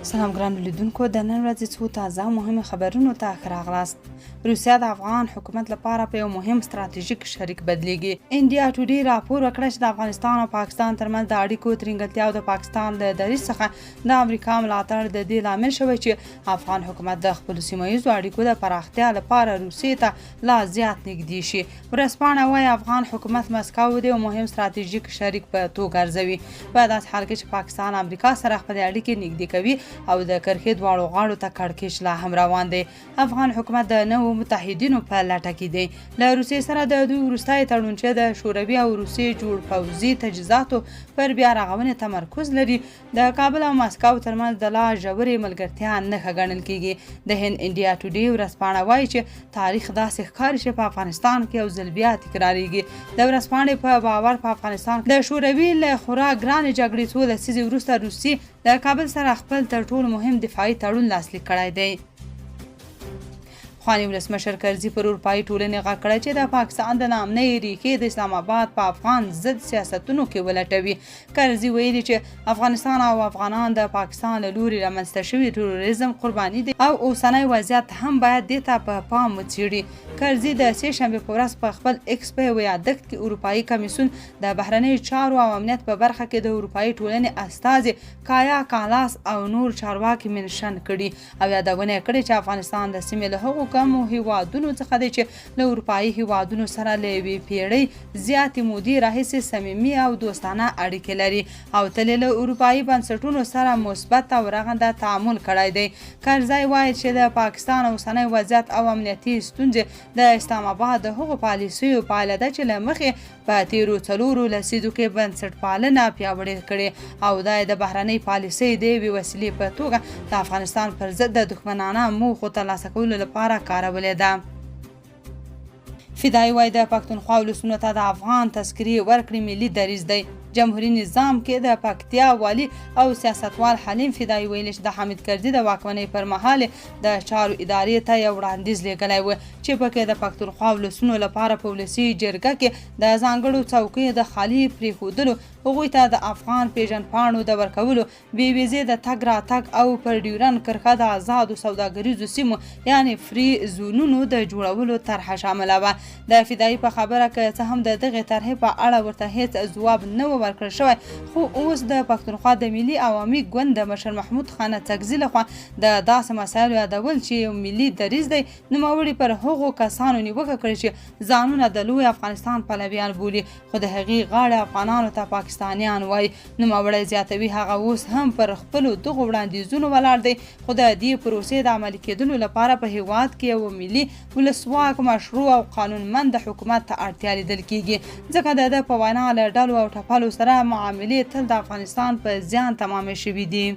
سلام ګرانو لیدونکو، د نن ورځې څو تازه مهمه خبرونو ته ښه راغلاست. روسیه د افغان حکومت لپاره په یو مهم ستراتیژیک شریک بدلیږي. انډیا ټوډې راپور ورکړی چې د افغانستان او پاکستان ترمنځ د اړیکو ترنګلتیا او د پاکستان له دریځ څخه د امریکا ملاتړ د دې لامل شوی چې افغان حکومت د خپلو سیمه ییزو اړیکو د پراختیا لپاره روسیې ته لا زیات نږدې شي. ورځپاڼه وایي افغان حکومت مسکو د یو مهم ستراتیژیک شریک په توګه ارزوي، په داسې حال کې چې پاکستان امریکا سره خپلې اړیکې نږدې کوي او د کرښې دواړو غاړو ته کړکېچ لا هم روان دی. افغان حکومت د نوو متحدینو په لټه کې دی. له روسیې سره د دوی وروستی تړون چې د شوروي او روسیې جوړ پوځي تجهیزاتو پر بیا رغونې تمرکز لري، د کابل او مسکو ترمنځ د لا ژورې ملګرتیا نښه ګڼل کېږي. د هند انډیا ټوډې ورځپاڼه وایي چې تاریخ داسې ښکاري چې په افغانستان کې یو ځل بیا تکرارېږي. د ورځپاڼې په باور په افغانستان د شوروي له خورا ګرانې جګړې څو لسیزې وروسته روسیې د کابل سره خپل تر ټولو مهم دفاعي تړون لاسلیک کړی دی. خواني ولسمشر کرزي پر اروپایي ټولنې غږ کړی چې د پاکستان د ناامنۍ ریښې د اسلام آباد په افغان ضد سیاستونو کې ولټوي. کرزي ویلي چې افغانستان او افغانان د پاکستان له لوري رامنځته شوي تروریزم قرباني دي او اوسنی وضعیت هم باید دې ته په پام وڅېړي. کرزي د سې شنبې په ورځ په خپل ایکس په یو یادښت کې اروپایي کمیسیون د بهرنیو چارو او امنیت په برخه کې د اروپایي ټولنې استازي کایا کالاس او نور چارواکي منشن کړي او یادونه کړې چې افغانستان د سیمې له هغو کمو هیوادونو څخه دی چې له اروپایي هیوادونو سره له یوې پیړۍ زیاتې مودې راهیسې صمیمي او دوستانه اړیکې لري او تل له اروپایي بنسټونو سره مثبت او رغنده تعامل کړی دی. کرزی وایي چې د پاکستان اوسنی وضعیت او امنیتي ستونزې د اسلام آباد د هغو پالیسیو پایله ده چې له مخې په تیرو څلورو لسیزو کې بنسټپالنه پیاوړې کړې او دا د بهرنۍ پالیسۍ د یوې وسیلې په توګه د افغانستان پر ضد د دښمنانه موخو ترلاسه کولو لپاره کارولې ده. فدایي وایي د پښتونخوا ولسونو ته د افغان تذکرې ورکړې ملي دریځ دی. جمهوریت نظام کې د پکتیا والی او سیاستوال حلیم فدایي ویلي چې د حامد کرزي د واکمنۍ پر مهال د چارو ادارې ته یو وړاندیز لیږلی و چې پکې د پښتونخوا ولسونو لپاره په ولسي جرګه کې د ځانګړو څوکیو د خالي پرېښودلو، هغوی ته د افغان پیژندپاڼو د ورکولو، بې ویزې د تګ راتګ او پر ډیورنډ کرښه د آزادو سوداګریزو سیمو یعنې فری زونونو د جوړولو طرحه شامله وه. د فدایي په خبره که څه هم د دغې طرحې په اړه ورته هیڅ ځواب نه و ورکړل شوی، خو اوس د پښتونخوا د ملي عوامي ګوند د مشر محمود خان تګزي لخوا د داسې مسایلو یادول چې یو ملي دریځ دی، نوموړي پر هغو کسانو نیوکه کړې چې ځانونه د لوی افغانستان پلویان بولي خو د هغې غاړه افغانانو ته پاکستانیان وایي. نوموړی زیاتوي هغه اوس هم پر خپلو دغو وړاندیزونو ولاړ دی خو د دې پروسې د عملي کېدلو لپاره په هیواد کې یو ملي ولسواک مشروع او قانونمند حکومت ته اړتیا لیدل کېږي، ځکه د ده په وینا له ډلو او ټپلو سره معاملې تل د افغانستان په زیان تمامې شوي دي.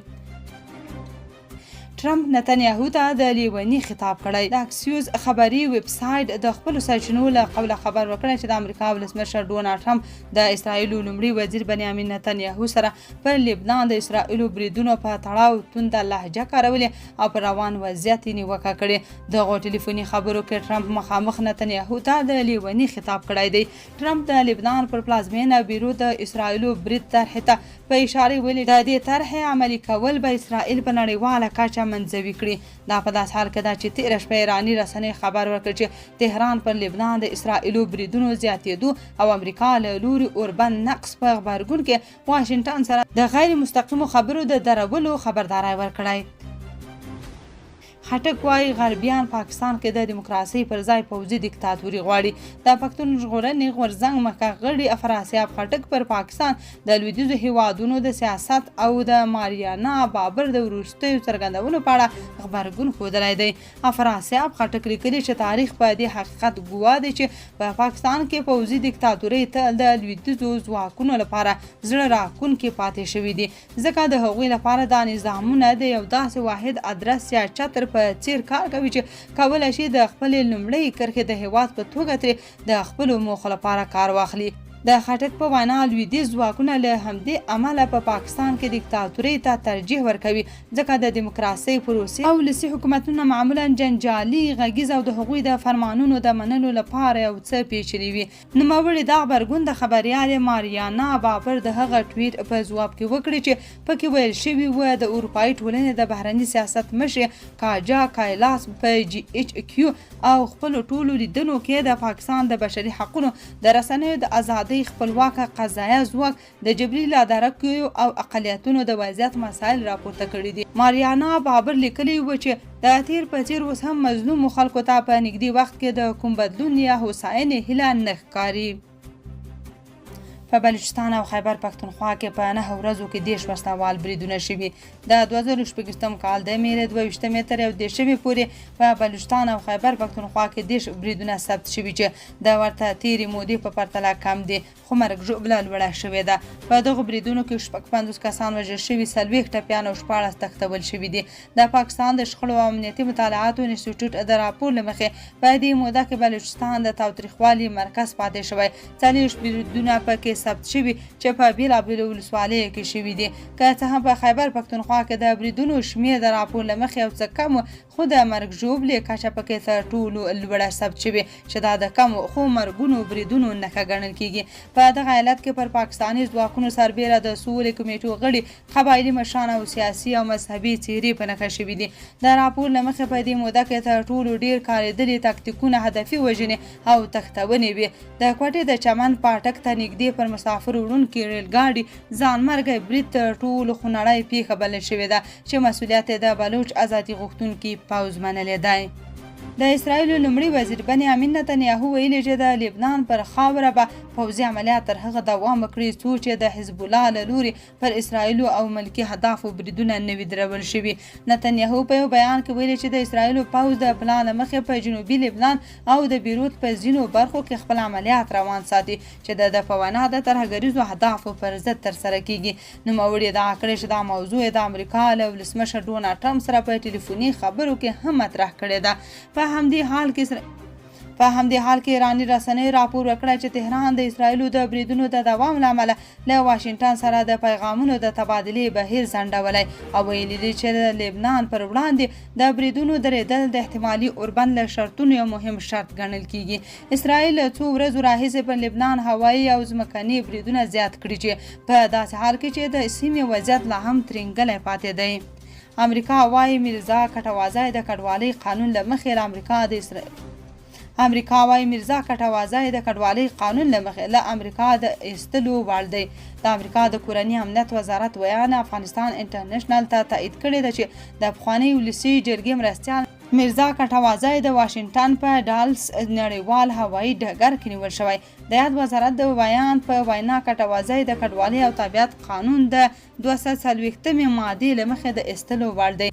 ټرمپ نتنیاهو ته د لیوني خطاب کړی. د اکسیوز خبري ویب سایټ د خپلو سرچینو له قبله خبر ورکړی چې د امریکا ولسمشر ډونالډ ټرمپ د اسرائیلو لومړي وزیر بنیامین نتنیاهو سره پر لبنان د اسرائیلو بریدونو په تړاو تونده لهجه کارولې او پر روان وضعیت یې نیوکه کړې. دغو ټلیفوني خبرو کې ټرمپ مخامخ نتنیاهو ته د لیوني خطاب کړی دی. ټرمپ د لبنان پر پلازمینه بیرو د اسرائیلو برید طرحې ته په اشاره ویلي د دې طرحې عملي کول به اسرائیل په نړیواله کچه منځوي کړي. دا په داسې حال کې ده چې تېره شپه ایراني رسنۍ خبر ورکړ چې تهران پر لبنان د اسرائیلو بریدونو زیاتېدو او امریکا له لوري اوربند نقص په غبرګون کې واشنګټن سره د غیر مستقیمو خبرو د درولو خبرداری ورکړی. خټک وایي غربیان پاکستان کې د دیموکراسۍ پر ځای پوځي دیکتاتوري غواړي. د پښتون ژغورنې غورځنګ مخکښ غړي افراسیاب خټک پر پاکستان د لویدیځو هیوادونو د سیاست او د ماریانا بابر د وروستیو څرګندونو په اړه غبرګون ښودلی دی. افراسیاب خټک لیکلي چې تاریخ په دې حقیقت ګواه دی چې په پاکستان کې پوځي دیکتاتوري تل د لویدیځو ځواکونو لپاره زړه راکونکي پاتې شوي دي، ځکه د هغوی لپاره دا نظامونه د یو داسې واحد ادرس یا چتر په څیر کار کوي چې کولی شي د خپلې لومړۍ کرښې د هیواد په توګه ترې د خپلو موخو لپاره کار واخلي. د خټک په وینا لویدیځ ځواکونه له همدې امله په پاکستان کې دیکتاتورۍ ته ترجیح ورکوي، ځکه د دیموکراسۍ پروسې او ولسي حکومتونه معمولا جنجالي، غږیز او د هغوی د فرمانونو د منلو لپاره یو څه پیچلي وي. نوموړي دا غبرګون د خبریالې ماریانا بابر د هغه ټویټ په ځواب کې وکړي چې پکې ویل شوي و د اروپایي ټولنې د بهرني سیاست مشر کاجا کایلاس په GHQ او خپلو ټولو لیدنو کې د پاکستان د بشري حقونو د رسنیو د ازادۍ خپلواکه قضایه ځواک د جبري لادرکیو او اقلیتونو د وضعیت مسایل راپورته کړي دي. ماریانا بابر لیکلي و چې د تیر په څیر اوس هم مظلومو خلکو ته په نږدې وخت کې د کوم بدلون یا هوساینې هیله نه ښکاري. په بلوچستان او خیبر پښتونخوا کې په 9 ورځو کې 10 وسلوال بریدونه شوي. د 2014 کال د میره 22 تر 10 پورې په بلوچستان او خیبر پښتونخوا کې 10 بریدونه ثبت شوي چې د ورته تیرې مودې په پرتله کم دي، خو مرګ ژوبله لوړه شوې ده. په دغو بریدونو کې 50 کسان وژل شوي، 40 ټپیان او 14 تښتول شوي دي. د پاکستان د شخړو او امنیتي مطالعاتو انسټیټیوټ د راپور له مخې په دې موده کې بلوچستان د تاوتریخوالي مرکز پاتې شوی. 40 بریدونه پکې ثبت شوي چې په بیلابیلو ولسوالیو کې شوي دي. که څه هم په خیبر پښتونخوا کې د بریدونو شمېر د راپور له مخې یو څه کم، خو د مرګ ژوبلې کچه پکې تر ټولو لوړه ثبت شوې چې دا د کمو خو مرګونو بریدونو نښه ګڼل کیږي. په دغه ایالت کې پر پاکستاني ځواکونو سربیره د سولې کمیټو غړي، قبایلي مشران او سیاسي او مذهبي څېرې په نښه شوي دي. د راپور له مخې په دې موده کې تر ټولو ډېر کارېدلي تاکتیکونه هدفي وژنې او تښتونې وي. د کوټې د چمن پاټک ته نږدې پر مسافر وړونکي ریلګاډي ځانمرګی برید تر ټولو خونړۍ پیښه بلل شوې ده چې مسؤلیت د بلوچ ازادي غوښتونکي پوځ منلی دی. د اسرائیلو لومړي وزیر بنیامین نتنیاهو ویلي چې د لبنان پر خاوره به پوځي عملیات تر هغه دوام وکړي څو چې د حزب الله له لوري پر اسرائیلو او ملکي اهدافو بریدونه نه وي درول شوي. نتنیاهو په یو بیان کې ویلي چې د اسرائیلو پوځ د پلان له مخې په جنوبي لبنان او د بیروت په ځینو برخو کې خپل عملیات روان ساتي چې د په وینا د ترهګریزو اهدافو پر ضد ترسره کیږي. نوموړي ادعا کړې چې دا موضوع د امریکا له ولسمشر ډونالډ ټرمپ سره په ټلیفوني خبرو کې هم مطرح کړې ده. په همدې حال کې ایراني رسنیو راپور ورکړی چې تهران د اسرائیلو د بریدونو د دوام له امله له واشنګټن سره د پیغامونو د تبادلې بهیر ځنډولی او ویلي دي چې د لبنان پر وړاندې د بریدونو درېدل د احتمالي اوربند له شرطونو یو مهم شرط ګڼل کیږي. اسرائیل څو ورځو راهیسې پر لبنان هوایي او ځمکني بریدونه زیات کړي چې په داسې حال کې چې د سیمې وضعیت لا هم ترینګلی پاتې دی. امریکا وايي میرزا کټوازی د کډوالۍ قانون له مخې له امریکا د ایستلو وړ دی. د امریکا د کورني امنیت وزارت ویان افغانستان انټرنیشنل ته تایید کړی ده چې د پخواني ولسي جرګې مرستیال میرزا کټوازی د واشنګټن په ډالس نړیوال هوایي ډګر کې نیول شوی. د یاد وزارت د ویان په وینا کټوازی د کډوالۍ او طبیعت قانون د 240 مادې له مخې د ایستلو وړ دی.